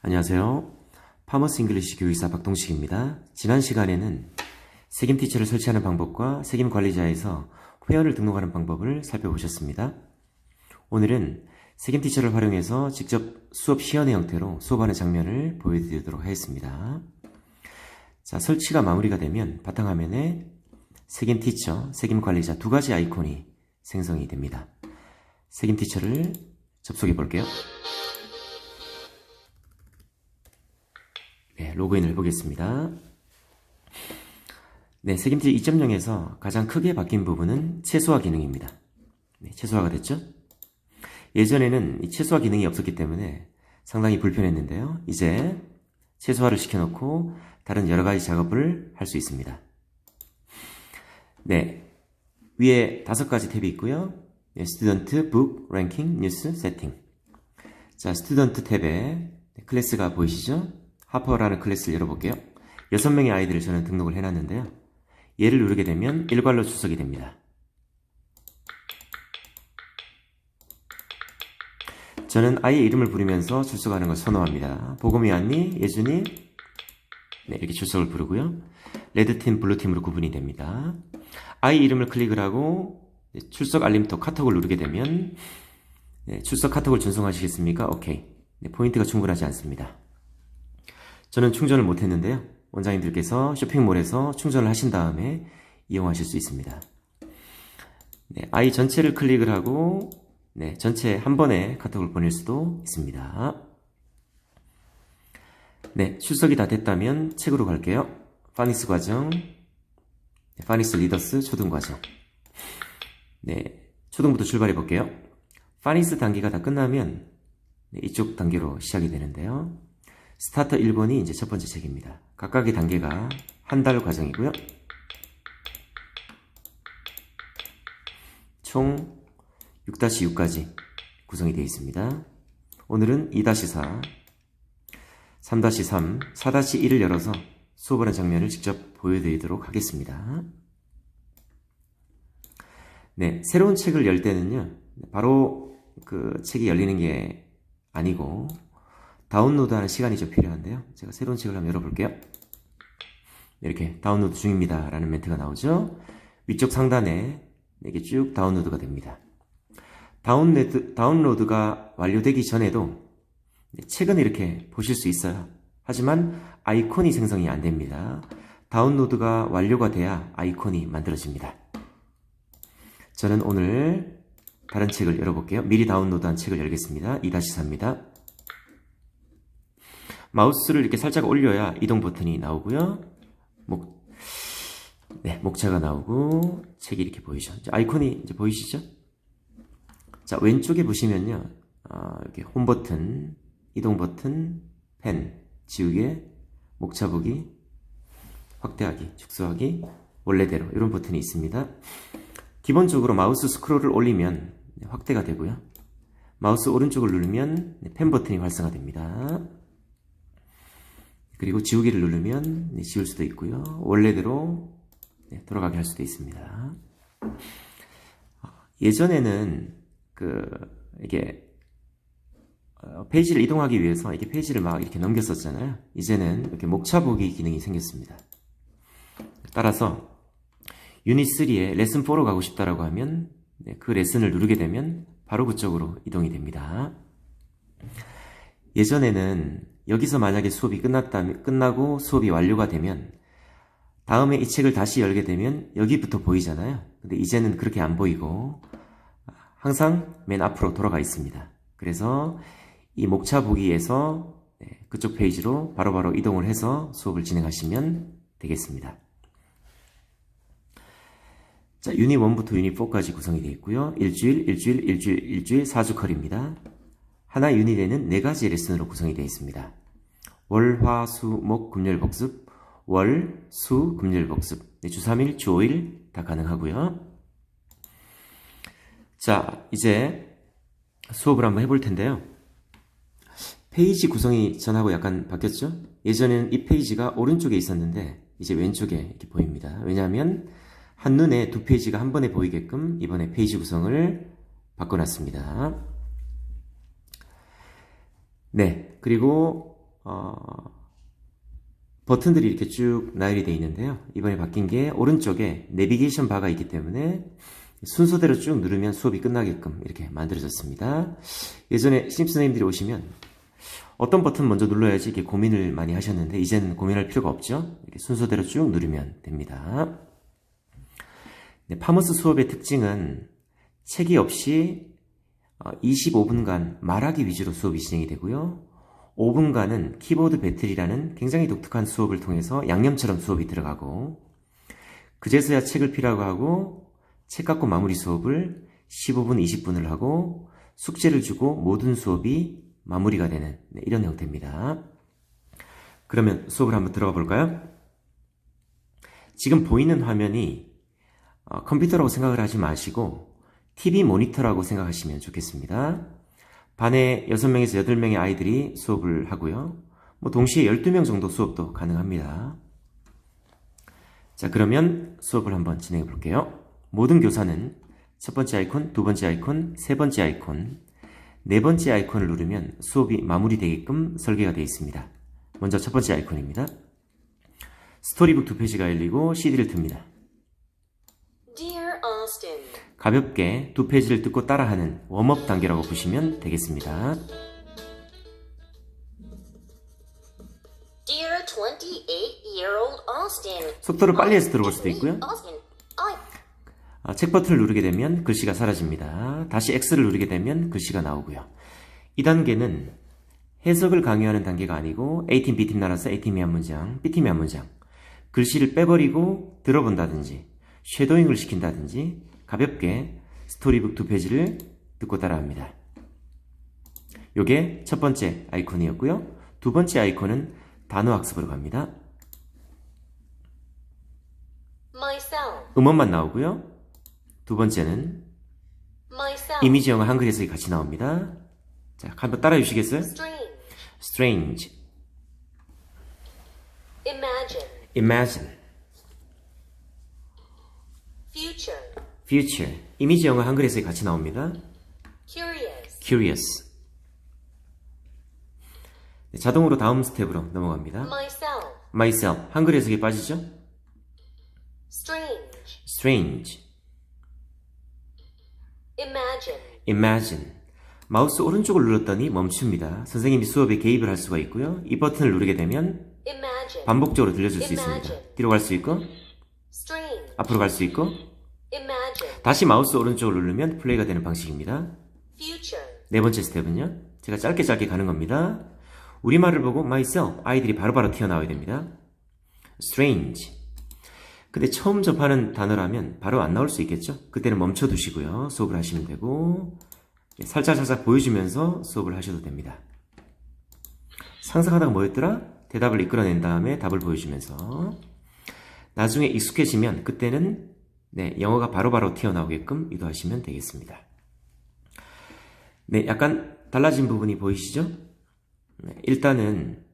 안녕하세요. 파머스 잉글리시 교육사 박동식입니다. 지난 시간에는 세김티처를 설치하는 방법과 세김관리자에서 회원을 등록하는 방법을 살펴보셨습니다. 오늘은 세김티처를 활용해서 직접 수업 시연의 형태로 수업하는 장면을 보여드리도록 하겠습니다. 자, 설치가 마무리가 되면 바탕화면에 세김티처, 세김관리자 두 가지 아이콘이 생성이 됩니다. 세김티처를 접속해 볼게요. 네, 로그인을 해보겠습니다. 네, 세김티처 2.0에서 가장 크게 바뀐 부분은 최소화 기능입니다. 네, 최소화가 됐죠? 예전에는 이 최소화 기능이 없었기 때문에 상당히 불편했는데요. 이제 최소화를 시켜놓고 다른 여러가지 작업을 할 수 있습니다. 네, 위에 5가지 탭이 있고요. 네, 스튜던트, 북, 랭킹, 뉴스, 세팅. 자, 스튜던트 탭에 클래스가 보이시죠? 하퍼라는 클래스를 열어볼게요. 6명의 아이들을 저는 등록을 해놨는데요. 얘를 누르게 되면 일괄로 출석이 됩니다. 저는 아이의 이름을 부르면서 출석하는 걸 선호합니다. 보검이 왔니? 예준이? 네, 이렇게 출석을 부르고요. 레드팀, 블루팀으로 구분이 됩니다. 아이 이름을 클릭을 하고 출석 알림톡 카톡을 누르게 되면 출석 카톡을 전송하시겠습니까? 오케이. 네, 포인트가 충분하지 않습니다. 저는 충전을 못했는데요. 원장님들께서 쇼핑몰에서 충전을 하신 다음에 이용하실 수 있습니다. 네, 아이 전체를 클릭을 하고 전체 한 번에 카톡을 보낼 수도 있습니다. 네, 출석이 다 됐다면 책으로 갈게요. 파닉스 과정, 파닉스 리더스 초등 과정. 네, 초등부터 출발해 볼게요. 파닉스 단계가 다 끝나면 이쪽 단계로 시작이 되는데요. 스타터 1번이 이제 첫 번째 책입니다. 각각의 단계가 한 달 과정이고요. 총 6-6까지 구성이 되어 있습니다. 오늘은 2-4, 3-3, 4-1을 열어서 수업하는 장면을 직접 보여드리도록 하겠습니다. 네, 새로운 책을 열 때는요, 바로 그 책이 열리는 게 아니고 다운로드하는 시간이 좀 필요한데요. 제가 새로운 책을 한번 열어볼게요. 이렇게 다운로드 중입니다 라는 멘트가 나오죠. 위쪽 상단에 이렇게 쭉 다운로드가 됩니다. 다운로드가 완료되기 전에도 책은 이렇게 보실 수 있어요. 하지만 아이콘이 생성이 안 됩니다. 다운로드가 완료가 돼야 아이콘이 만들어집니다. 저는 오늘 다른 책을 열어볼게요. 미리 다운로드한 책을 열겠습니다. 2-4입니다. 마우스를 이렇게 살짝 올려야 이동 버튼이 나오고요. 목차가 나오고 책이 이렇게 보이죠. 아이콘이 이제 보이시죠? 자, 왼쪽에 보시면요. 이렇게 홈 버튼, 이동 버튼, 펜, 지우개, 목차 보기, 확대하기, 축소하기, 원래대로 이런 버튼이 있습니다. 기본적으로 마우스 스크롤을 올리면 확대가 되고요. 마우스 오른쪽을 누르면 펜 버튼이 활성화됩니다. 그리고 지우기를 누르면 지울 수도 있고요. 원래대로 돌아가게 할 수도 있습니다. 예전에는 이게 페이지를 이동하기 위해서 이렇게 페이지를 막 이렇게 넘겼었잖아요. 이제는 이렇게 목차 보기 기능이 생겼습니다. 따라서 유닛 3에 레슨 4로 가고 싶다라고 하면 그 레슨을 누르게 되면 바로 그쪽으로 이동이 됩니다. 예전에는 여기서 만약에 수업이 끝나고 수업이 완료가 되면 다음에 이 책을 다시 열게 되면 여기부터 보이잖아요. 근데 이제는 그렇게 안 보이고 항상 맨 앞으로 돌아가 있습니다. 그래서 이 목차 보기에서 그쪽 페이지로 바로바로 이동을 해서 수업을 진행하시면 되겠습니다. 자, 유닛 1부터 유닛 4까지 구성이 되어 있고요. 일주일, 4주컬입니다. 하나 유닛에는 4가지 레슨으로 구성이 되어 있습니다. 월, 화, 수, 목, 금요일 복습, 월, 수, 금요일 복습, 주 3일, 주 5일 다 가능하고요. 자, 이제 수업을 한번 해볼 텐데요. 페이지 구성이 전하고 약간 바뀌었죠? 예전에는 이 페이지가 오른쪽에 있었는데 이제 왼쪽에 이렇게 보입니다. 왜냐하면 한눈에 두 페이지가 한 번에 보이게끔 이번에 페이지 구성을 바꿔놨습니다. 네, 그리고 버튼들이 이렇게 쭉 나열이 되어 있는데요. 이번에 바뀐 게 오른쪽에 내비게이션 바가 있기 때문에 순서대로 쭉 누르면 수업이 끝나게끔 이렇게 만들어졌습니다. 예전에 신입선생님들이 오시면 어떤 버튼 먼저 눌러야지 이렇게 고민을 많이 하셨는데 이제는 고민할 필요가 없죠. 이렇게 순서대로 쭉 누르면 됩니다. 네, 파머스 수업의 특징은 책이 없이 25분간 말하기 위주로 수업이 진행이 되고요. 5분간은 키보드 배틀이라는 굉장히 독특한 수업을 통해서 양념처럼 수업이 들어가고 그제서야 책을 필요하고 하고 책 갖고 마무리 수업을 15분, 20분을 하고 숙제를 주고 모든 수업이 마무리가 되는 이런 형태입니다. 그러면 수업을 한번 들어가 볼까요? 지금 보이는 화면이 컴퓨터라고 생각을 하지 마시고 TV 모니터라고 생각하시면 좋겠습니다. 반에 6명에서 8명의 아이들이 수업을 하고요. 동시에 12명 정도 수업도 가능합니다. 자, 그러면 수업을 한번 진행해 볼게요. 모든 교사는 첫 번째 아이콘, 두 번째 아이콘, 세 번째 아이콘, 네 번째 아이콘을 누르면 수업이 마무리되게끔 설계가 되어 있습니다. 먼저 첫 번째 아이콘입니다. 스토리북 2페이지가 열리고 CD를 틉니다. Dear Austin, 가볍게 2페이지를 듣고 따라하는 웜업 단계라고 보시면 되겠습니다. Dear 28-year-old Austin. 속도를 빨리 해서 들어볼 수도 있고요. Austin, 책 버튼을 누르게 되면 글씨가 사라집니다. 다시 X를 누르게 되면 글씨가 나오고요. 이 단계는 해석을 강요하는 단계가 아니고 A팀, B팀 나눠서 A팀이 한 문장, B팀이 한 문장 글씨를 빼버리고 들어본다든지 쉐도잉을 시킨다든지 가볍게 스토리북 2페이지를 듣고 따라합니다. 요게 첫 번째 아이콘이었고요. 두 번째 아이콘은 단어 학습으로 갑니다. myself, 음원만 나오고요. 두 번째는 myself, 이미지 영어 한글 해석이 같이 나옵니다. 자, 한번 따라해 주시겠어요? strange, Strange, imagine, Imagine, future, Future. 이미지 영어 한글 해석이 같이 나옵니다. curious, Curious. 네, 자동으로 다음 스텝으로 넘어갑니다. myself, Myself. 한글 해석이 빠지죠? strange, Strange, imagine, Imagine. 마우스 오른쪽을 눌렀더니 멈춥니다. 선생님이 수업에 개입을 할 수가 있고요. 이 버튼을 누르게 되면 imagine, 반복적으로 들려줄 수 있습니다. 뒤로 갈 수 있고 strange, 앞으로 갈 수 있고 imagine, 다시 마우스 오른쪽을 누르면 플레이가 되는 방식입니다. future, 네 번째 스텝은요. 제가 짧게 가는 겁니다. 우리말을 보고 myself, 아이들이 바로바로 튀어나와야 됩니다. Strange. 근데 처음 접하는 단어라면 바로 안 나올 수 있겠죠? 그때는 멈춰두시고요. 수업을 하시면 되고 살짝 보여주면서 수업을 하셔도 됩니다. 상상하다가 뭐였더라? 대답을 이끌어낸 다음에 답을 보여주면서 나중에 익숙해지면 그때는 영어가 바로바로 튀어나오게끔 유도하시면 되겠습니다. 네, 약간 달라진 부분이 보이시죠? 일단은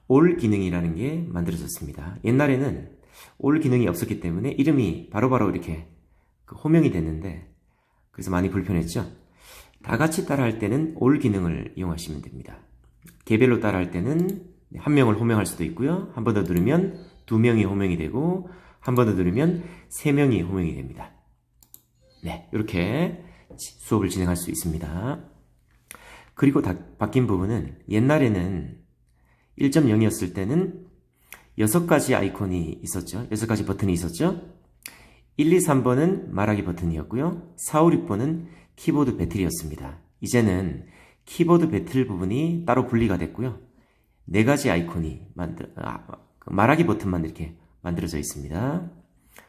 올 기능이라는 게 만들어졌습니다. 옛날에는 올 기능이 없었기 때문에 이름이 바로바로 이렇게 호명이 됐는데 그래서 많이 불편했죠. 다 같이 따라할 때는 올 기능을 이용하시면 됩니다. 개별로 따라할 때는 한 명을 호명할 수도 있고요. 한 번 더 누르면 2명이 호명이 되고 한 번 더 누르면 3명이 호명이 됩니다. 네, 이렇게 수업을 진행할 수 있습니다. 그리고 바뀐 부분은 옛날에는 1.0이었을 때는 6가지 아이콘이 있었죠. 6가지 버튼이 있었죠. 1, 2, 3번은 말하기 버튼이었고요. 4, 5, 6번은 키보드 배틀이었습니다. 이제는 키보드 배틀 부분이 따로 분리가 됐고요. 4가지 아이콘이 말하기 버튼만 이렇게 만들어져 있습니다.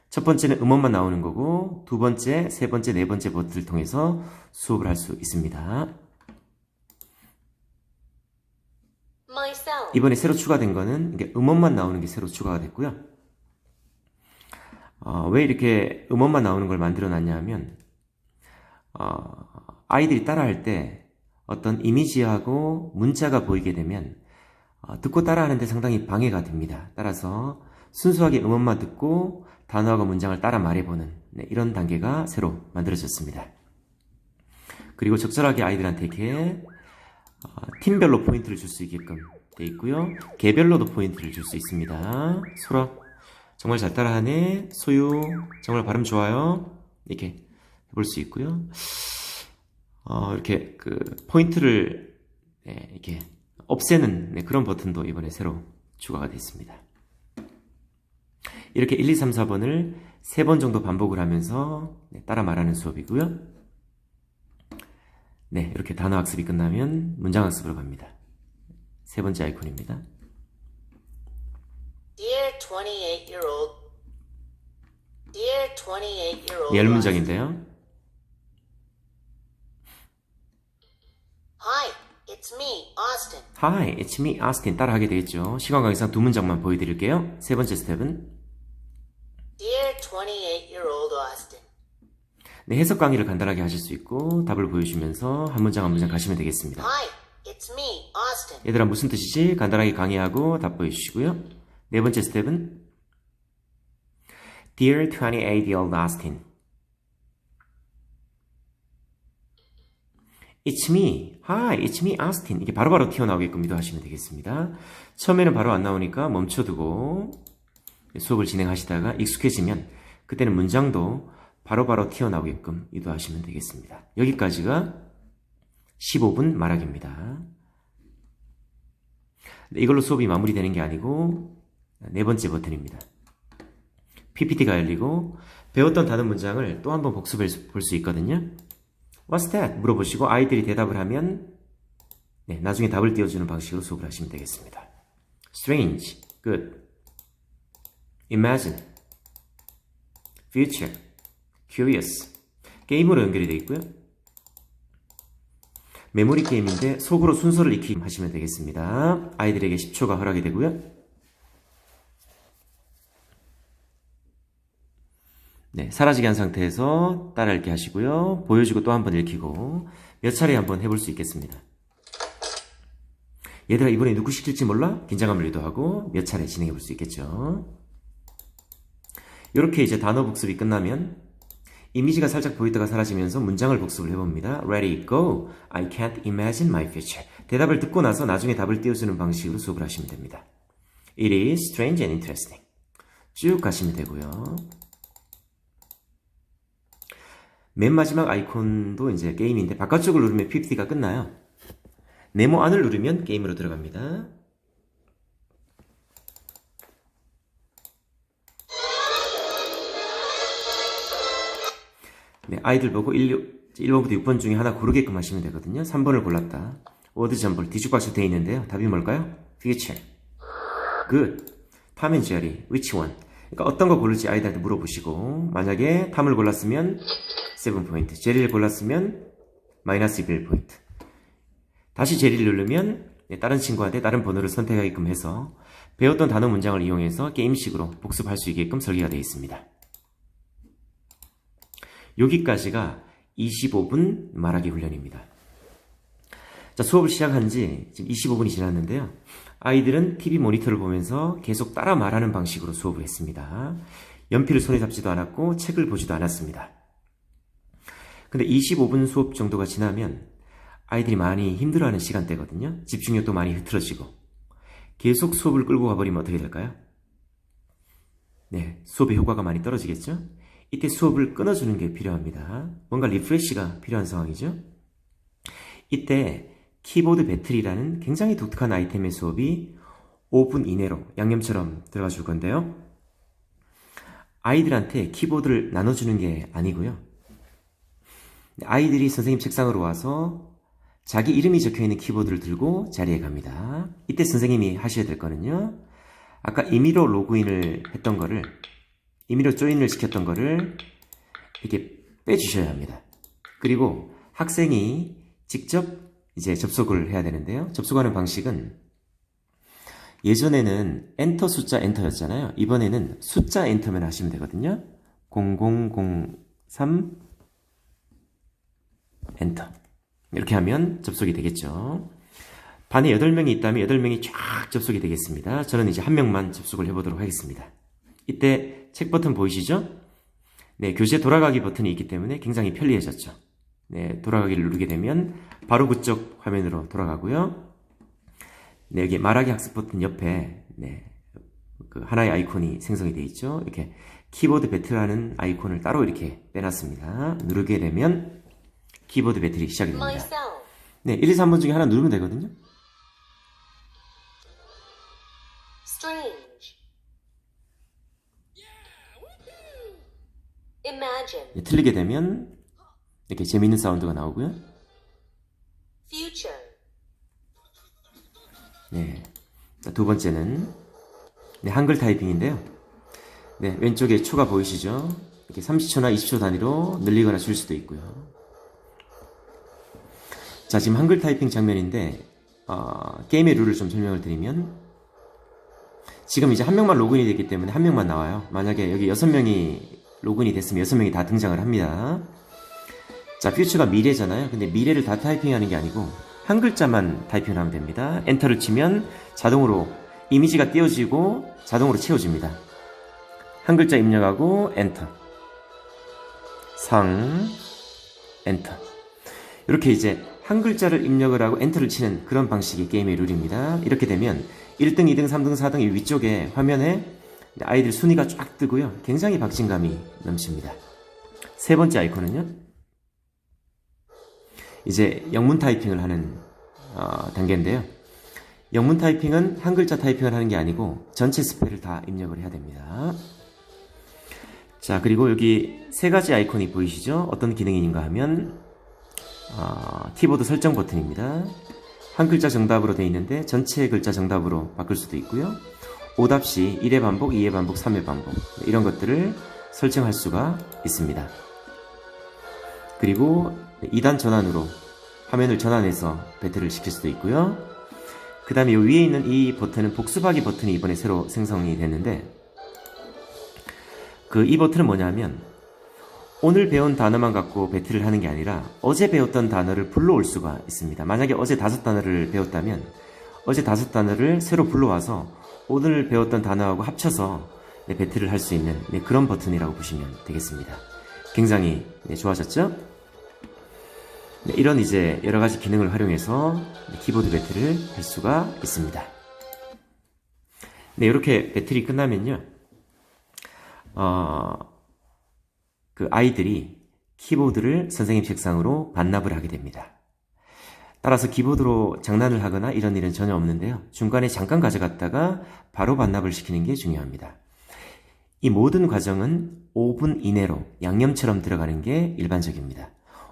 첫 번째는 음원만 나오는 거고 두 번째, 세 번째, 네 번째 버튼을 통해서 수업을 할 수 있습니다. myself, 이번에 새로 추가된 거는 이게 음원만 나오는 게 새로 추가가 됐고요. 왜 이렇게 음원만 나오는 걸 만들어 놨냐 하면 아이들이 따라할 때 어떤 이미지하고 문자가 보이게 되면 듣고 따라하는데 상당히 방해가 됩니다. 따라서 순수하게 음원만 듣고 단어하고 문장을 따라 말해보는 이런 단계가 새로 만들어졌습니다. 그리고 적절하게 아이들한테 이렇게 팀별로 포인트를 줄 수 있게끔 돼 있고요. 개별로도 포인트를 줄 수 있습니다. 소라 정말 잘 따라하네. 소유 정말 발음 좋아요. 이렇게 볼 수 있고요. 이렇게 그 포인트를 네, 이렇게 없애는 네, 그런 버튼도 이번에 새로 추가가 됐습니다. 이렇게 1, 2, 3, 4번을 3번 정도 반복을 하면서 네, 따라 말하는 수업이고요. 네, 이렇게 단어 학습이 끝나면 문장 학습으로 갑니다. 세 번째 아이콘입니다. Dear 28-year-old. Dear 28-year-old. 네, 문장인데요. Hi, it's me, Austin. Hi, it's me, Austin. 따라하게 되겠죠. 시간 관계상 2문장만 보여드릴게요. 세 번째 스텝은 Dear 28-year-old Austin. 네, 해석 강의를 간단하게 하실 수 있고 답을 보여주면서 한 문장 한 문장 가시면 되겠습니다. Hi, it's me, Austin. 얘들아 무슨 뜻이지? 간단하게 강의하고 답 보여주시고요. 네 번째 스텝은 Dear 28-year-old Austin. It's me. Hi, it's me, Austin. 이게 바로바로 튀어나오게끔 유도하시면 되겠습니다. 처음에는 바로 안 나오니까 멈춰두고 수업을 진행하시다가 익숙해지면 그때는 문장도 바로바로 튀어나오게끔 유도하시면 되겠습니다. 여기까지가 15분 말하기입니다. 이걸로 수업이 마무리되는 게 아니고 네 번째 버튼입니다. PPT가 열리고 배웠던 단어 문장을 또 한번 복습해 볼 수 있거든요. What's that? 물어보시고 아이들이 대답을 하면 네, 나중에 답을 띄워주는 방식으로 수업을 하시면 되겠습니다. Strange, good. Imagine, future, curious. 게임으로 연결이 되어 있고요. 메모리 게임인데 속으로 순서를 익히 하시면 되겠습니다. 아이들에게 10초가 허락이 되고요. 네, 사라지게 한 상태에서 따라 읽기 하시고요. 보여주고 또 한 번 읽히고 몇 차례 한번 해볼 수 있겠습니다. 얘들아 이번에 누구 시킬지 몰라? 긴장감을 유도하고 몇 차례 진행해 볼 수 있겠죠. 이렇게 이제 단어 복습이 끝나면 이미지가 살짝 보이다가 사라지면서 문장을 복습을 해봅니다. Ready, go. I can't imagine my future. 대답을 듣고 나서 나중에 답을 띄워주는 방식으로 수업을 하시면 됩니다. It is strange and interesting. 쭉 가시면 되고요. 맨 마지막 아이콘도 이제 게임인데 바깥쪽을 누르면 PPT가 끝나요. 네모 안을 누르면 게임으로 들어갑니다. 네, 아이들 보고 1번부터 6번 중에 하나 고르게끔 하시면 되거든요. 3번을 골랐다. 워드 점벌 뒤죽박죽 되어 있는데요. 답이 뭘까요? Future. Good. Tom and Jerry. Which one? 그러니까 어떤 거 고를지 아이들한테 물어보시고 만약에 탐을 골랐으면 7포인트, 제리를 골랐으면 마이너스 1포인트. 다시 제리를 누르면 다른 친구한테 다른 번호를 선택하게끔 해서 배웠던 단어 문장을 이용해서 게임식으로 복습할 수 있게끔 설계가 되어 있습니다. 여기까지가 25분 말하기 훈련입니다. 자, 수업을 시작한 지 지금 25분이 지났는데요. 아이들은 TV 모니터를 보면서 계속 따라 말하는 방식으로 수업을 했습니다. 연필을 손에 잡지도 않았고 책을 보지도 않았습니다. 근데 25분 수업 정도가 지나면 아이들이 많이 힘들어하는 시간대거든요. 집중력도 많이 흐트러지고 계속 수업을 끌고 가버리면 어떻게 될까요? 네, 수업의 효과가 많이 떨어지겠죠? 이때 수업을 끊어주는 게 필요합니다. 뭔가 리프레시가 필요한 상황이죠. 이때 키보드 배틀이라는 굉장히 독특한 아이템의 수업이 5분 이내로 양념처럼 들어가 줄 건데요. 아이들한테 키보드를 나눠주는 게 아니고요. 아이들이 선생님 책상으로 와서 자기 이름이 적혀있는 키보드를 들고 자리에 갑니다. 이때 선생님이 하셔야 될 거는요. 아까 임의로 로그인을 했던 거를 임의로 조인을 시켰던 거를 이렇게 빼주셔야 합니다. 그리고 학생이 직접 이제 접속을 해야 되는데요. 접속하는 방식은 예전에는 엔터 숫자 엔터였잖아요. 이번에는 숫자 엔터만 하시면 되거든요. 0003 엔터. 이렇게 하면 접속이 되겠죠. 반에 8명이 있다면 8명이 쫙 접속이 되겠습니다. 저는 이제 한 명만 접속을 해보도록 하겠습니다. 이때 책 버튼 보이시죠? 네, 교재 돌아가기 버튼이 있기 때문에 굉장히 편리해졌죠. 네, 돌아가기를 누르게 되면 바로 그쪽 화면으로 돌아가고요. 네, 여기 말하기 학습 버튼 옆에 네, 그 하나의 아이콘이 생성이 되어 있죠. 이렇게 키보드 배틀하는 아이콘을 따로 이렇게 빼놨습니다. 누르게 되면 키보드 배틀이 시작이 됩니다. Myself. 네, 1, 2, 3번 중에 하나 누르면 되거든요. Strange. Imagine. 네, 틀리게 되면 이렇게 재미있는 사운드가 나오고요. Future. 네, 자, 두 번째는 네, 한글 타이핑인데요. 네, 왼쪽에 초가 보이시죠? 이렇게 30초나 20초 단위로 늘리거나 줄 수도 있고요. 자, 지금 한글 타이핑 장면인데 게임의 룰을 좀 설명을 드리면 지금 이제 한 명만 로그인이 됐기 때문에 한 명만 나와요. 만약에 여기 6명이 로그인이 됐으면 6명이 다 등장을 합니다. 자, 퓨처가 미래잖아요. 근데 미래를 다 타이핑하는 게 아니고 한 글자만 타이핑을 하면 됩니다. 엔터를 치면 자동으로 이미지가 띄워지고 자동으로 채워집니다. 한 글자 입력하고 엔터, 상, 엔터. 이렇게 이제 한 글자를 입력을 하고 엔터를 치는 그런 방식의 게임의 룰입니다. 이렇게 되면 1등, 2등, 3등, 4등 이 위쪽에 화면에 아이들 순위가 쫙 뜨고요. 굉장히 박진감이 넘칩니다. 세 번째 아이콘은요. 이제 영문 타이핑을 하는 단계인데요. 영문 타이핑은 한 글자 타이핑을 하는 게 아니고 전체 스펠을 다 입력을 해야 됩니다. 자, 그리고 여기 세 가지 아이콘이 보이시죠? 어떤 기능인가 하면 키보드 설정 버튼입니다. 한 글자 정답으로 되어 있는데 전체 글자 정답으로 바꿀 수도 있고요. 오답 시 1회 반복, 2회 반복, 3회 반복 이런 것들을 설정할 수가 있습니다. 그리고 2단 전환으로 화면을 전환해서 배틀을 시킬 수도 있고요. 그 다음에 이 위에 있는 이 버튼은 복습하기 버튼이 이번에 새로 생성이 됐는데 이 버튼은 뭐냐면 오늘 배운 단어만 갖고 배틀을 하는 게 아니라 어제 배웠던 단어를 불러올 수가 있습니다. 만약에 어제 5단어를 배웠다면 어제 5단어를 새로 불러와서 오늘 배웠던 단어하고 합쳐서 배틀을 할 수 있는 그런 버튼이라고 보시면 되겠습니다. 굉장히 좋아졌죠? 이런 이제 여러 가지 기능을 활용해서 키보드 배틀을 할 수가 있습니다. 네, 이렇게 배틀이 끝나면요. 그 아이들이 키보드를 선생님 책상으로 반납을 하게 됩니다. 따라서 키보드로 장난을 하거나 이런 일은 전혀 없는데요. 중간에 잠깐 가져갔다가 바로 반납을 시키는 게 중요합니다. 이 모든 과정은 5분 이내로 양념처럼 들어가는 게 일반적입니다.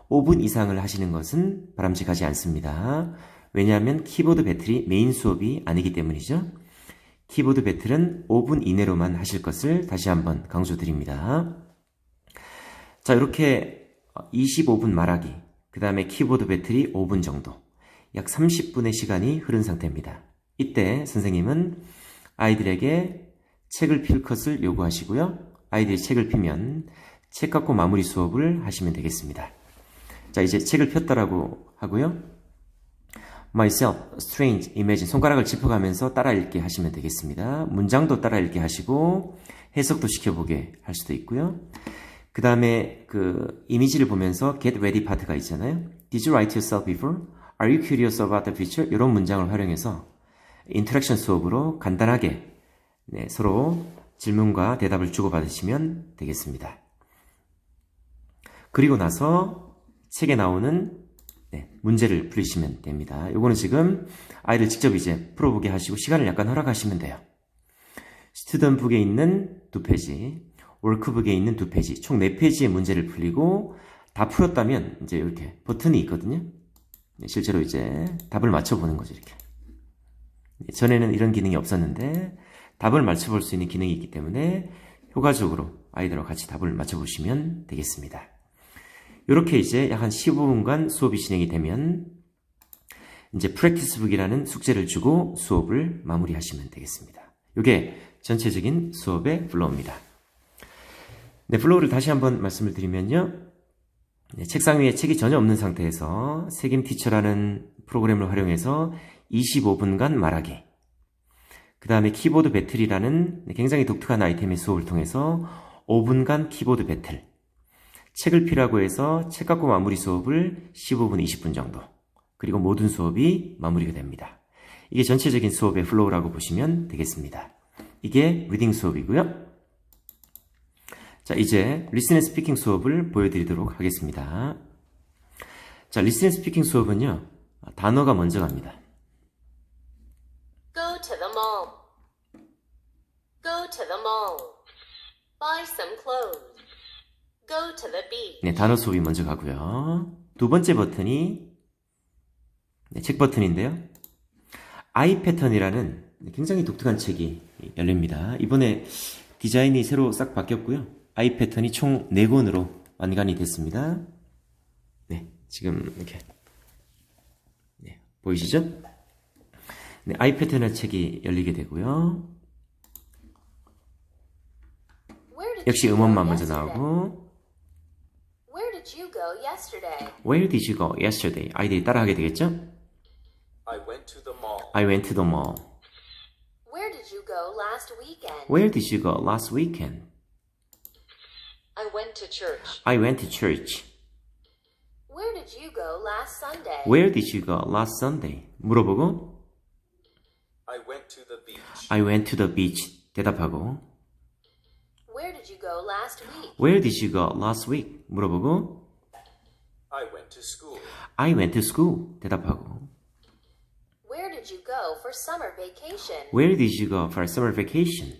5분 이상을 하시는 것은 바람직하지 않습니다. 왜냐하면 키보드 배틀이 메인 수업이 아니기 때문이죠. 키보드 배틀은 5분 이내로만 하실 것을 다시 한번 강조드립니다. 자, 이렇게 25분 말하기, 그 다음에 키보드 배틀이 5분 정도, 약 30분의 시간이 흐른 상태입니다. 이때 선생님은 아이들에게 책을 필 것을 요구하시고요. 아이들이 책을 피면 책 갖고 마무리 수업을 하시면 되겠습니다. 자, 이제 책을 폈다라고 하고요. Myself, strange, imagine 손가락을 짚어가면서 따라 읽게 하시면 되겠습니다. 문장도 따라 읽게 하시고 해석도 시켜보게 할 수도 있고요. 그 다음에 그 이미지를 보면서 get ready 파트가 있잖아요. Did you write yourself before? Are you curious about the future? 이런 문장을 활용해서 인터랙션 수업으로 간단하게 서로 질문과 대답을 주고받으시면 되겠습니다. 그리고 나서 책에 나오는 문제를 풀이시면 됩니다. 요거는 지금 아이를 직접 이제 풀어보게 하시고 시간을 약간 허락하시면 돼요. 스튜던트북에 있는 2페이지, 워크북에 있는 2페이지, 총 4페이지의 문제를 풀리고 다 풀었다면 이제 이렇게 버튼이 있거든요. 실제로 이제 답을 맞춰보는 거죠, 이렇게. 전에는 이런 기능이 없었는데 답을 맞춰볼 수 있는 기능이 있기 때문에 효과적으로 아이들과 같이 답을 맞춰보시면 되겠습니다. 이렇게 이제 약 한 15분간 수업이 진행이 되면 이제 프랙티스북이라는 숙제를 주고 수업을 마무리하시면 되겠습니다. 이게 전체적인 수업의 플로우입니다. 네, 플로우를 다시 한번 말씀을 드리면요. 책상 위에 책이 전혀 없는 상태에서 책임티처라는 프로그램을 활용해서 25분간 말하기, 그 다음에 키보드 배틀이라는 굉장히 독특한 아이템의 수업을 통해서 5분간 키보드 배틀, 책을 피라고 해서 책 갖고 마무리 수업을 15분, 20분 정도, 그리고 모든 수업이 마무리가 됩니다. 이게 전체적인 수업의 플로우라고 보시면 되겠습니다. 이게 리딩 수업이고요. 자, 이제 리슨 앤 스피킹 수업을 보여드리도록 하겠습니다. 자, 리슨 앤 스피킹 수업은요, 단어가 먼저 갑니다. Go to the mall. Go to the mall. Buy some clothes. Go to the beach. 네, 단어 수업이 먼저 가고요. 두 번째 버튼이 책 버튼인데요. 아이 패턴이라는 굉장히 독특한 책이 열립니다. 이번에 디자인이 새로 싹 바뀌었고요. 아이 패턴이 총 4권으로 완간이 됐습니다. 네, 지금 이렇게 보이시죠? 네, 아이 패턴의 책이 열리게 되고요. Where did 역시 you go 음원만 먼저 yesterday? 나오고 Where did you go yesterday? Where did you go yesterday? 아이들이 따라하게 되겠죠? I went to the mall. I went to the mall. Where did you go last weekend? Where did you go last weekend? I went to church. I went to church. Where did you go last Sunday? Where did you go last Sunday? 물어보고 I went to the beach. I went to the beach. 대답하고 Where did you go last week? Where did you go last week? 물어보고 I went to school. I went to school. 대답하고 Where did you go for summer vacation? Where did you go for summer vacation?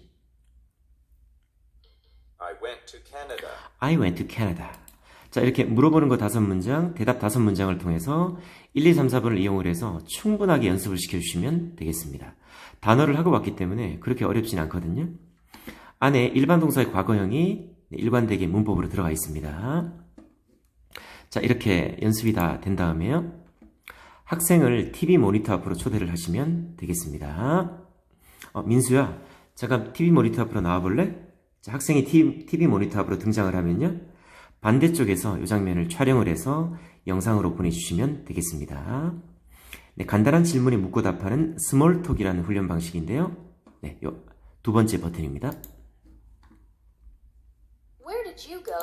I went to Canada. I went to Canada. 자, 이렇게 물어보는 거 5문장, 대답 5문장을 통해서 1, 2, 3, 4번을 이용을 해서 충분하게 연습을 시켜주시면 되겠습니다. 단어를 하고 왔기 때문에 그렇게 어렵진 않거든요. 안에 일반 동사의 과거형이 일관되게 문법으로 들어가 있습니다. 자, 이렇게 연습이 다 된 다음에요. 학생을 TV 모니터 앞으로 초대를 하시면 되겠습니다. 민수야, 잠깐 TV 모니터 앞으로 나와볼래? 자, 학생이 TV 모니터 앞으로 등장을 하면요. 반대쪽에서 이 장면을 촬영을 해서 영상으로 보내주시면 되겠습니다. 네, 간단한 질문에 묻고 답하는 스몰톡이라는 훈련 방식인데요. 네, 요 두 번째 버튼입니다. Where did you go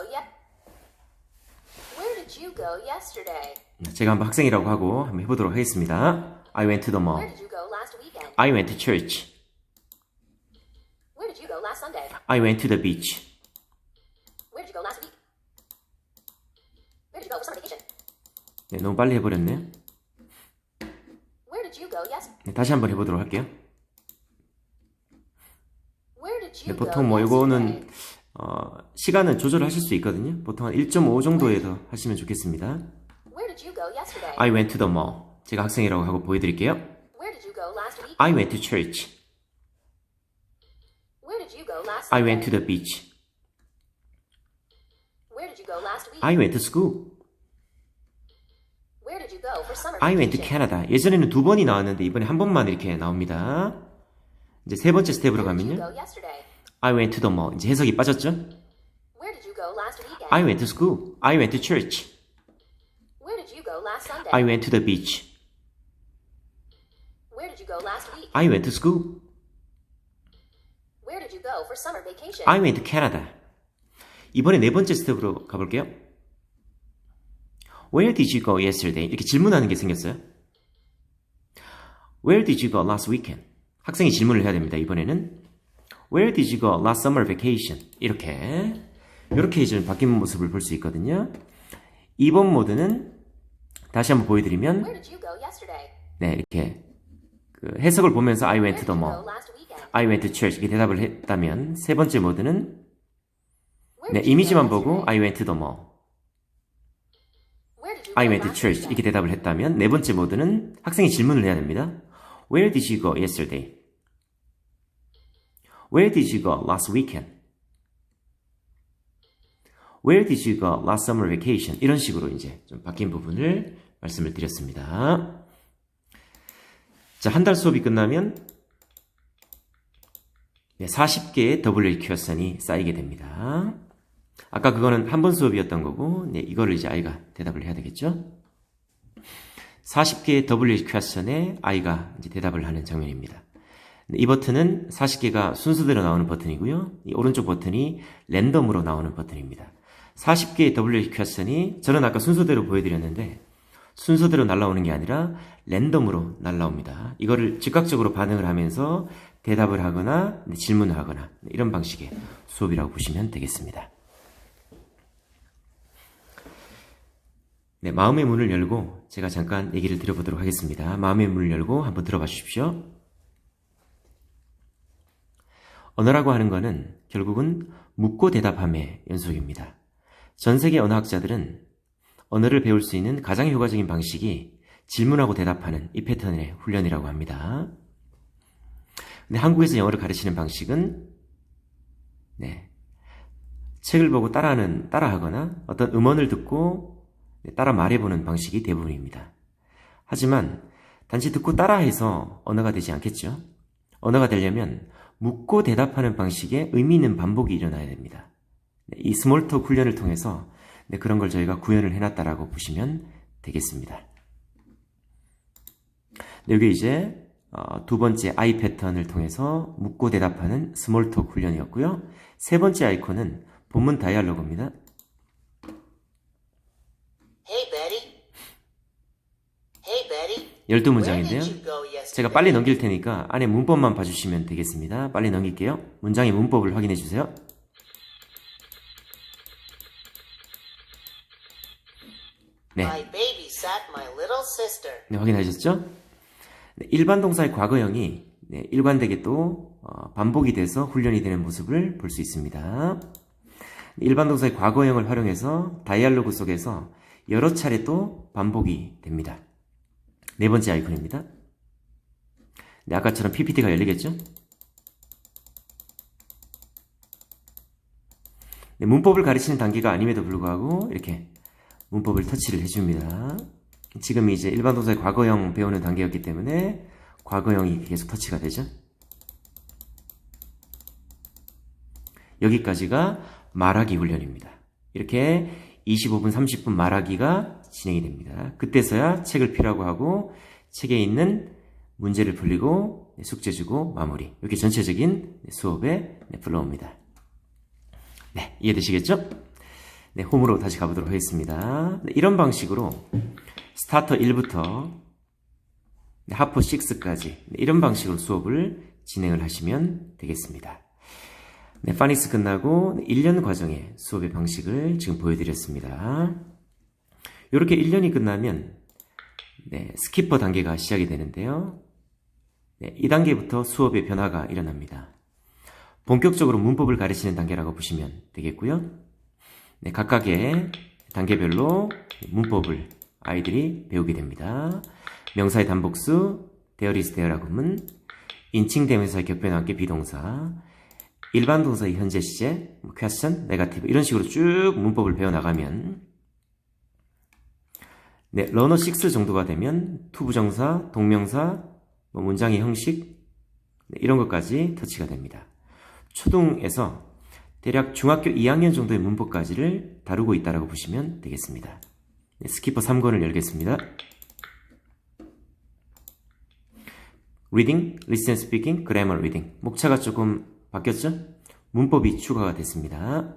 Where did you go yesterday? 제가 한번 학생이라고 하고 한번 해보도록 하겠습니다. I went to the mall. Where did you go last weekend? I went to church. Where did you go last Sunday? I went to the beach. Where did you go last week? Where did you go for summer vacation? 네, 너무 빨리 해버렸네요. Where did you go 네, 다시 한번 해보도록 할게요. Where did 네, you go 보통 yesterday? 이거는 시간은 조절하실 수 있거든요. 보통 한 1.5 정도에 더 하시면 좋겠습니다. Where did you go yesterday? I went to the mall. 제가 학생이라고 하고 보여드릴게요. Where did you go last week? I went to church. Where did you go last I Sunday? went to the beach. Where did you go last week? I went to school. Where did you go for summer I went to vacation? Canada. 예전에는 2번이 나왔는데 이번에 한 번만 이렇게 나옵니다. 이제 세 번째 스텝으로 Where did you 가면요. go yesterday? I went to the mall. 이제 해석이 빠졌죠? Where did you go last weekend? I went to school. I went to church. Where did you go last Sunday? I went to the beach. Where did you go last week? I went to school. Where did you go for summer vacation? I went to Canada. 이번에 네 번째 스텝으로 가볼게요. Where did you go yesterday? 이렇게 질문하는 게 생겼어요. Where did you go last weekend? 학생이 질문을 해야 됩니다. 이번에는 Where did you go last summer vacation? 이렇게 이제 바뀐 모습을 볼 수 있거든요. 2번 모드는 다시 한번 보여드리면 Where did you go yesterday? 네, 이렇게 그 해석을 보면서 I Where went to did the you mall. go last weekend? I went to church. 이렇게 대답을 했다면 세 번째 모드는 Where 네, did you 이미지만 go 보고 yesterday? I went to the mall. Where did you I go went to last church. weekend? 이렇게 대답을 했다면 네 번째 모드는 학생이 질문을 해야 됩니다. Where did you go yesterday? Where did you go last weekend? Where did you go last summer vacation? 이런 식으로 이제 좀 바뀐 부분을 말씀을 드렸습니다. 자, 한 달 수업이 끝나면 40개의 WH 퀘스천이 쌓이게 됩니다. 아까 그거는 한 번 수업이었던 거고, 이거를 이제 아이가 대답을 해야 되겠죠? 40개의 WH 퀘스천에 아이가 이제 대답을 하는 장면입니다. 이 버튼은 40개가 순서대로 나오는 버튼이고요. 이 오른쪽 버튼이 랜덤으로 나오는 버튼입니다. 40개의 WH 퀘스천이 저는 아까 순서대로 보여드렸는데 순서대로 날라오는 게 아니라 랜덤으로 날라옵니다. 이거를 즉각적으로 반응을 하면서 대답을 하거나 질문을 하거나 이런 방식의 수업이라고 보시면 되겠습니다. 네, 마음의 문을 열고 제가 잠깐 얘기를 드려보도록 하겠습니다. 마음의 문을 열고 한번 들어봐 주십시오. 언어라고 하는 것은 결국은 묻고 대답함의 연속입니다. 전 세계 언어학자들은 언어를 배울 수 있는 가장 효과적인 방식이 질문하고 대답하는 이 패턴의 훈련이라고 합니다. 근데 한국에서 영어를 가르치는 방식은 책을 보고 따라하거나 어떤 음원을 듣고 따라 말해보는 방식이 대부분입니다. 하지만 단지 듣고 따라해서 언어가 되지 않겠죠. 언어가 되려면 묻고 대답하는 방식의 의미 있는 반복이 일어나야 됩니다. 이 스몰톡 훈련을 통해서 그런 걸 저희가 구현을 해놨다라고 보시면 되겠습니다. 여기 이제 두 번째 I 패턴을 통해서 묻고 대답하는 스몰톡 훈련이었고요. 세 번째 아이콘은 본문 다이얼로그입니다. Hey, Betty. Hey, Betty. 12문장인데요. 제가 빨리 넘길 테니까 안에 문법만 봐주시면 되겠습니다. 빨리 넘길게요. 문장의 문법을 확인해 주세요. 네. I babysat my little sister. 네, 확인하셨죠? 네, 일반 동사의 과거형이 일관되게 또 반복이 돼서 훈련이 되는 모습을 볼 수 있습니다. 일반 동사의 과거형을 활용해서 다이얼로그 속에서 여러 차례 또 반복이 됩니다. 네 번째 아이콘입니다. 네, 아까처럼 PPT가 열리겠죠? 네, 문법을 가르치는 단계가 아님에도 불구하고 이렇게 문법을 터치를 해줍니다. 지금 이제 일반 동사의 과거형 배우는 단계였기 때문에 과거형이 계속 터치가 되죠. 여기까지가 말하기 훈련입니다. 이렇게 25분, 30분 말하기가 진행이 됩니다. 그때서야 책을 피라고 하고 책에 있는 문제를 풀리고 숙제 주고 마무리. 이렇게 전체적인 수업에 불러옵니다. 네, 이해되시겠죠? 네, 홈으로 다시 가보도록 하겠습니다. 네, 이런 방식으로 스타터 1부터 하프 6까지 이런 방식으로 수업을 진행을 하시면 되겠습니다. 네, 파닉스 끝나고 1년 과정의 수업의 방식을 지금 보여드렸습니다. 이렇게 1년이 끝나면 스키퍼 단계가 시작이 되는데요. 이 단계부터 수업의 변화가 일어납니다. 본격적으로 문법을 가르치는 단계라고 보시면 되겠고요. 각각의 단계별로 문법을 아이들이 배우게 됩니다. 명사의 단복수, there is there라 구문, 인칭 대명사의 격변과 함께 비동사, 일반 동사의 현재 시제, question, negative 이런 식으로 쭉 문법을 배워나가면 러너 6 정도가 되면 투부정사, 동명사, 문장의 형식 이런 것까지 터치가 됩니다. 초등에서 대략 중학교 2학년 정도의 문법까지를 다루고 있다고 보시면 되겠습니다. 스키퍼 3권을 열겠습니다. Reading, Listen, Speaking, Grammar Reading. 목차가 조금 바뀌었죠? 문법이 추가가 됐습니다.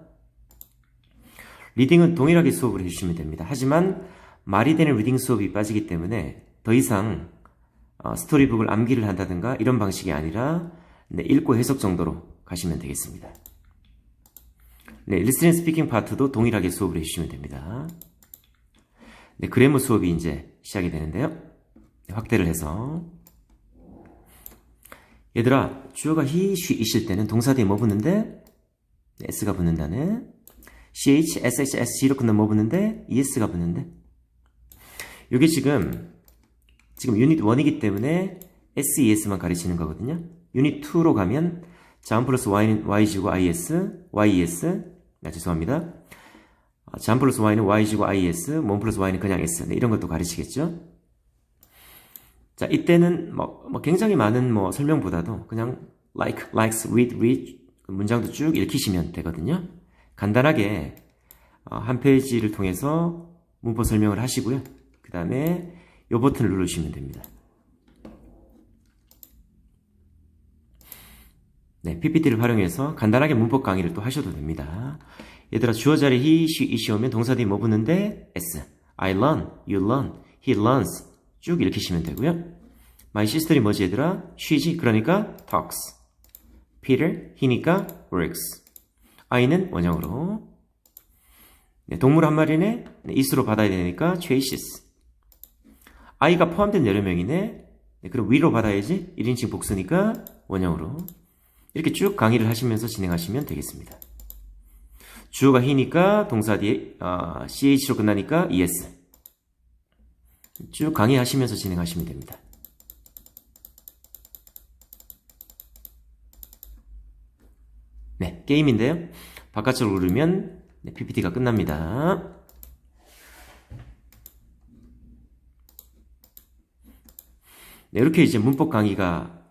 리딩은 동일하게 수업을 해주시면 됩니다. 하지만 말이 되는 리딩 수업이 빠지기 때문에 더 이상 스토리북을 암기를 한다든가 이런 방식이 아니라 읽고 해석 정도로 가시면 되겠습니다. 리스닝 스피킹 파트도 동일하게 수업을 해주시면 됩니다. 그래머 수업이 이제 시작이 되는데요. 확대를 해서 얘들아, 주어가 he, she, it일 때는 동사 뒤에 뭐 붙는데? s가 붙는다네. ch, sh, sg로 끝나면 뭐 붙는데? es가 붙는데. 이게 지금 유닛 1이기 때문에 SES만 가르치는 거거든요. 유닛 2로 가면 자음 플러스 y는 y지고 is, yes, 죄송합니다. 자음 플러스 y는 y지고 is, 몸 플러스 y는 그냥 s. 이런 것도 가르치겠죠. 자, 이때는 굉장히 많은 설명보다도 그냥 like, likes, read 문장도 쭉 읽히시면 되거든요. 간단하게 한 페이지를 통해서 문법 설명을 하시고요. 그 다음에 이 버튼을 누르시면 됩니다. PPT를 활용해서 간단하게 문법 강의를 또 하셔도 됩니다. 얘들아, 주어 자리 he, she, it이 오면 동사 뒤에 뭐 붙는데? s. I learn, you learn, he learns. 쭉 읽히시면 되고요. My sister이 뭐지 얘들아? she지. 그러니까 talks. Peter, he니까 works. I는 원형으로. 네, 동물 한 마리네. 네, is로 받아야 되니까 chases. I가 포함된 여러 명이네. 네, 그럼 we로 받아야지. 1인칭 복수니까 원형으로. 이렇게 쭉 강의를 하시면서 진행하시면 되겠습니다. 주어가 he니까 동사 뒤에 ch로 끝나니까 es. 쭉 강의하시면서 진행하시면 됩니다. 네, 게임인데요. 바깥쪽으로 누르면 네, PPT가 끝납니다. 네, 이렇게 이제 문법 강의가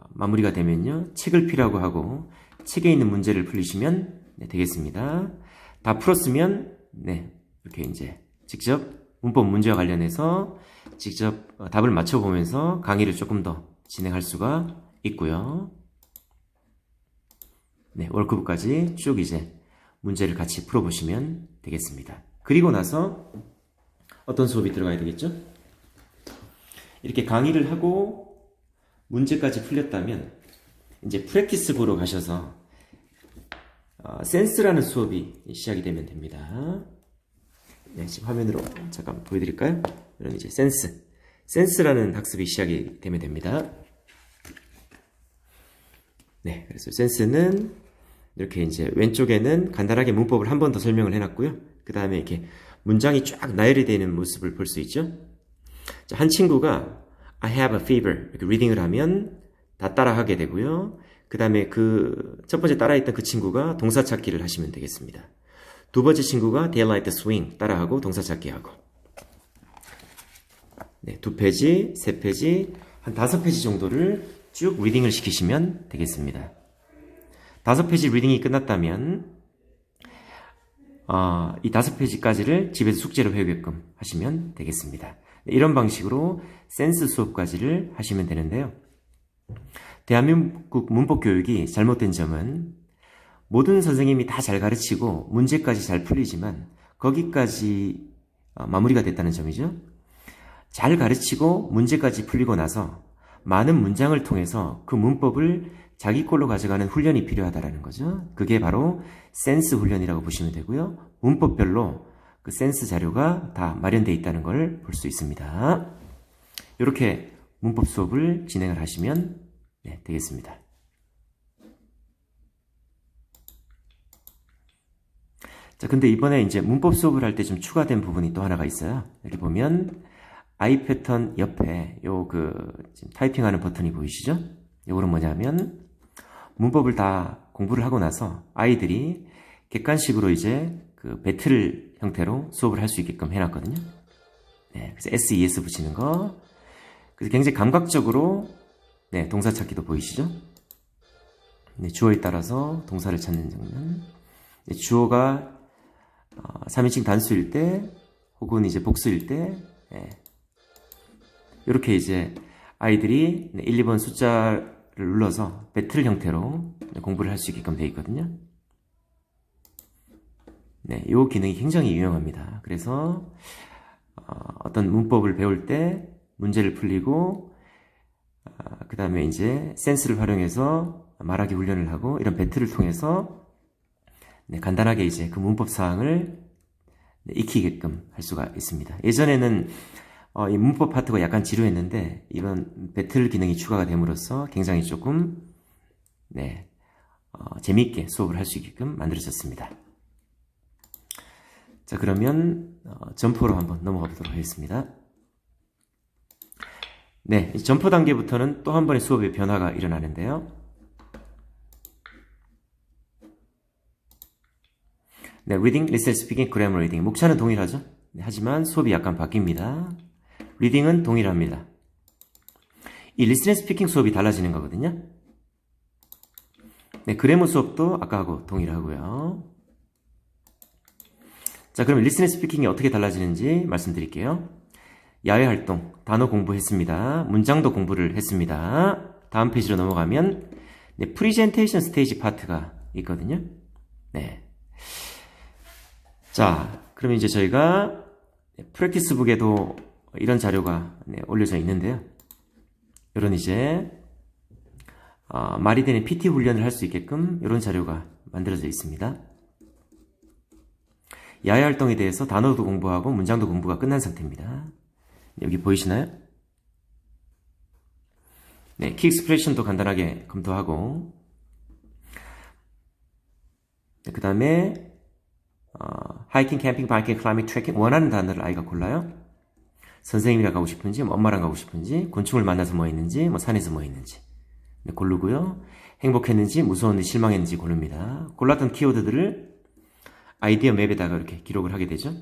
마무리가 되면요. 책을 피라고 하고 책에 있는 문제를 풀리시면 네, 되겠습니다. 다 풀었으면 네, 이렇게 이제 직접 문법 문제와 관련해서 직접 답을 맞춰보면서 강의를 조금 더 진행할 수가 있고요. 네, 워크북까지 쭉 이제 문제를 같이 풀어보시면 되겠습니다. 그리고 나서 어떤 수업이 들어가야 되겠죠? 이렇게 강의를 하고 문제까지 풀렸다면 이제 프랙티스부로 가셔서 센스라는 수업이 시작이 되면 됩니다. 네, 지금 화면으로 잠깐 보여드릴까요? 이런 이제 센스라는 학습이 시작이 되면 됩니다. 네, 그래서 센스는 이렇게 이제 왼쪽에는 간단하게 문법을 한 번 더 설명을 해놨고요. 그 다음에 이렇게 문장이 쫙 나열이 되는 모습을 볼 수 있죠. 자, 한 친구가 I have a fever 이렇게 리딩을 하면 다 따라하게 되고요. 그 다음에 그 첫 번째 따라했던 그 친구가 동사 찾기를 하시면 되겠습니다. 두 번째 친구가 They like the swing 따라하고 동사 찾기 하고. 네, 2페이지, 3페이지, 한 5페이지 정도를 쭉 리딩을 시키시면 되겠습니다. 5페이지 리딩이 끝났다면 이 5페이지까지를 집에서 숙제로 배우게끔 하시면 되겠습니다. 네, 이런 방식으로 센스 수업까지를 하시면 되는데요. 대한민국 문법 교육이 잘못된 점은 모든 선생님이 다 잘 가르치고 문제까지 잘 풀리지만 거기까지 마무리가 됐다는 점이죠. 잘 가르치고 문제까지 풀리고 나서 많은 문장을 통해서 그 문법을 자기 걸로 가져가는 훈련이 필요하다는 거죠. 그게 바로 센스 훈련이라고 보시면 되고요. 문법별로 그 센스 자료가 다 마련되어 있다는 걸 볼 수 있습니다. 이렇게 문법 수업을 진행을 하시면 네, 되겠습니다. 자, 근데 이번에 이제 문법 수업을 할 때 좀 추가된 부분이 또 하나가 있어요. 여기 보면 I 패턴 옆에 지금 타이핑하는 버튼이 보이시죠? 요거는 뭐냐면 문법을 다 공부를 하고 나서 아이들이 객관식으로 이제 그 배틀 형태로 수업을 할 수 있게끔 해놨거든요. 네, 그래서 SES 붙이는 거. 그래서 굉장히 감각적으로 네, 동사 찾기도 보이시죠? 네, 주어에 따라서 동사를 찾는 장면. 네, 주어가 3인칭 단수일 때 혹은 이제 복수일 때 네, 이렇게 이제 아이들이 1, 2번 숫자를 눌러서 배틀 형태로 공부를 할 수 있게끔 되어 있거든요. 네, 이 기능이 굉장히 유용합니다. 그래서 어떤 문법을 배울 때 문제를 풀리고 그 다음에 이제 센스를 활용해서 말하기 훈련을 하고 이런 배틀을 통해서 네, 간단하게 이제 그 문법 사항을 네, 익히게끔 할 수가 있습니다. 예전에는 이 문법 파트가 약간 지루했는데 이런 배틀 기능이 추가가 됨으로써 굉장히 조금 네, 재미있게 수업을 할 수 있게끔 만들어졌습니다. 자, 그러면 점포로 한번 넘어가 보도록 하겠습니다. 네, 점포 단계부터는 또 한 번의 수업의 변화가 일어나는데요. 네, reading, listen, speaking, grammar reading. 목차는 동일하죠? 네, 하지만 수업이 약간 바뀝니다. 리딩은 동일합니다. 이 listen and speaking 수업이 달라지는 거거든요. 네, 그래머 수업도 아까하고 동일하고요. 자, 그럼 listen and speaking이 어떻게 달라지는지 말씀드릴게요. 야외 활동, 단어 공부했습니다. 문장도 공부를 했습니다. 다음 페이지로 넘어가면 네, 프리젠테이션 스테이지 파트가 있거든요. 네. 자, 그럼 이제 저희가 프랙티스북에도 이런 자료가 올려져 있는데요. 이런 이제 말이 되는 PT 훈련을 할 수 있게끔 이런 자료가 만들어져 있습니다. 야외 활동에 대해서 단어도 공부하고 문장도 공부가 끝난 상태입니다. 여기 보이시나요? 네, 키 익스프레션도 간단하게 검토하고, 그 다음에 하이킹, 캠핑, 바이킹, 클라이밍, 트레킹 원하는 단어를 아이가 골라요. 선생님이랑 가고 싶은지, 뭐 엄마랑 가고 싶은지, 곤충을 만나서 뭐 했는지, 뭐 산에서 뭐 했는지 고르고요. 행복했는지, 무서웠는지, 실망했는지 고릅니다. 골랐던 키워드들을 아이디어 맵에다가 이렇게 기록을 하게 되죠.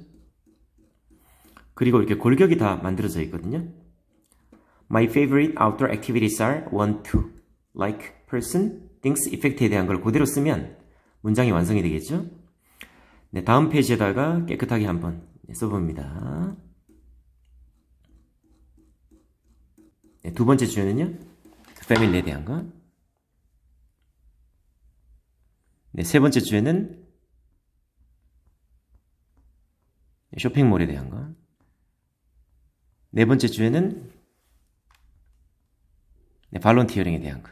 그리고 이렇게 골격이 다 만들어져 있거든요. My favorite outdoor activities are 1, 2. Like, person, things, effect에 대한 걸 그대로 쓰면 문장이 완성이 되겠죠. 네, 다음 페이지에다가 깨끗하게 한번 써봅니다. 네, 두 번째 주제는요. 패밀리에 대한 거. 네, 세 번째 주제는 쇼핑몰에 대한 거. 네 번째 주제는 발론티어링에 대한 거.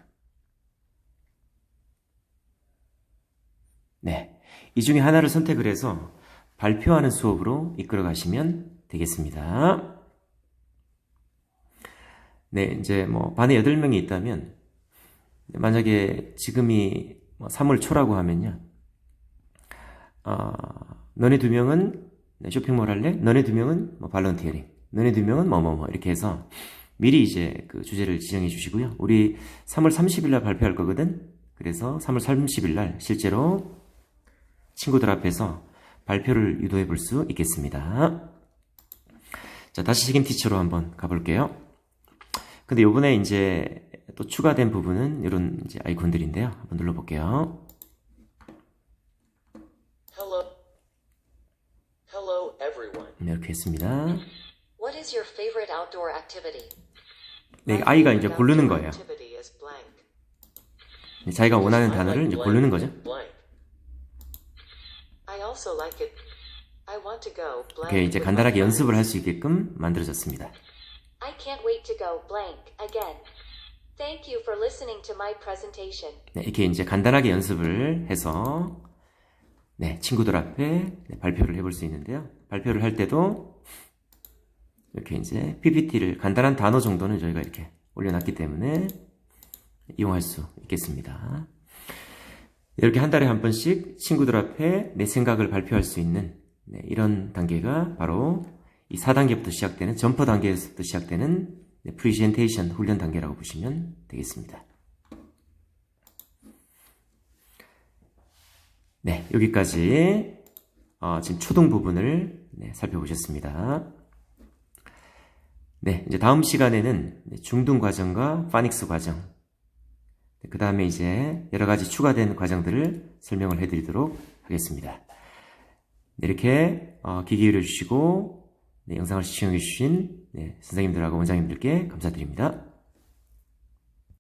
네, 이 중에 하나를 선택을 해서 발표하는 수업으로 이끌어 가시면 되겠습니다. 네, 이제 뭐 반에 8명이 있다면 만약에 지금이 3월 초라고 하면요. 너네 2명은 쇼핑몰 할래? 너네 2명은 뭐 발론티어링. 너네 2명은 뭐뭐뭐 이렇게 해서 미리 이제 그 주제를 지정해 주시고요. 우리 3월 30일 날 발표할 거거든. 그래서 3월 30일 날 실제로 친구들 앞에서 발표를 유도해 볼 수 있겠습니다. 자, 다시 책임 티처로 한번 가볼게요. 근데 요번에 이제 또 추가된 부분은 이런 이제 아이콘들인데요. 한번 눌러볼게요. Hello, everyone. 네, 이렇게 했습니다. What is your favorite outdoor activity? 네, 아이가 이제 고르는 거예요. Activity is blank. 네, 자기가 원하는 단어를 이제 고르는 거죠. Blank. I also like it. I want to go blank. 이렇게 이제 with 간단하게 my 연습을 할 friends. 수 있게끔 만들어졌습니다. I can't wait to go blank again. Thank you for listening to my presentation. 네, 이렇게 이제 간단하게 연습을 해서 네, 친구들 앞에 발표를 해볼 수 있는데요. 발표를 할 때도 이렇게 이제 PPT를 간단한 단어 정도는 저희가 이렇게 올려놨기 때문에 이용할 수 있겠습니다. 이렇게 한 달에 한 번씩 친구들 앞에 내 생각을 발표할 수 있는 이런 단계가 바로 이 4단계부터 시작되는 점퍼 단계에서부터 시작되는 프리젠테이션 훈련 단계라고 보시면 되겠습니다. 네, 여기까지 지금 초등 부분을 살펴보셨습니다. 네, 이제 다음 시간에는 중등 과정과 파닉스 과정, 그 다음에 이제 여러 가지 추가된 과정들을 설명을 해드리도록 하겠습니다. 네, 이렇게 귀 기울여 주시고 영상을 시청해 주신 선생님들하고 원장님들께 감사드립니다.